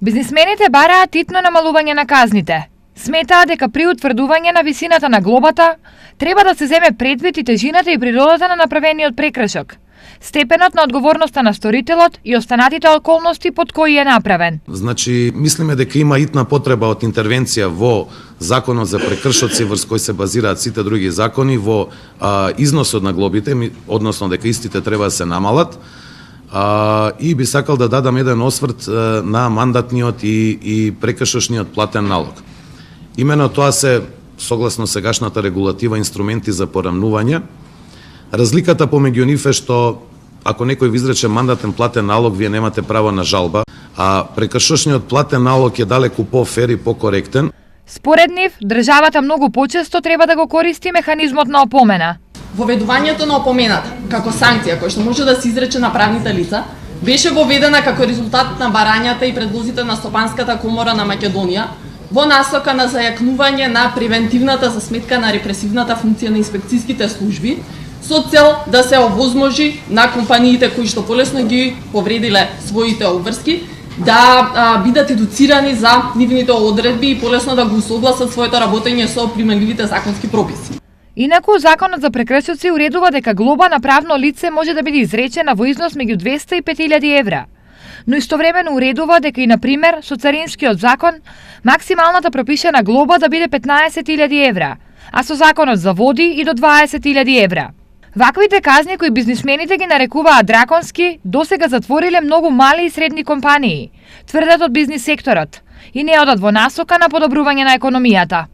Бизнисмените бараат итно намалување на казните. Сметаат дека при утврдување на висината на глобата треба да се земе предвид и тежината и природата на направениот прекршок, степенот на одговорноста на сторителот и останатите околности под кои е направен. Значи, мислиме дека има итна потреба од интервенција во Законот за прекршоци врз кој се базираат сите други закони во износот на глобите, односно дека истите треба да се намалат. И би сакал да дадам еден осврт на мандатниот и прекршочниот платен налог. Имено тоа се, согласно сегашната регулатива, инструменти за порамнување. Разликата помеѓу нив е што ако некој ви изрече мандатен платен налог, вие немате право на жалба, а прекршочниот платен налог е далеку по-фер и по-коректен. Според нив, државата многу почесто треба да го користи механизмот на опомена. Воведувањето на опомената како санкција која што може да се изрече на правните лица беше воведена како резултат на барањата и предлозите на Стопанската комора на Македонија во насока на зајакнување на превентивната за сметка на репресивната функција на инспекцијските служби со цел да се овозможи на компаниите кои што полесно ги повредиле своите обврски да бидат едуцирани за нивните одредби и полесно да го согласат своето работење со применливите законски прописи. Инаку, Законот за прекршоци уредува дека глоба на правно лице може да биде изречена во износ меѓу 200 и 5000 евра. Но истовремено уредува дека и, например, со Царинскиот закон, максималната пропишена глоба да биде 15.000 евра, а со Законот за води и до 20.000 евра. Ваквите казни кои бизнисмените ги нарекуваат драконски, досега затвориле многу мали и средни компании, тврдат од бизнис секторот, и не одат во насока на подобрување на економијата.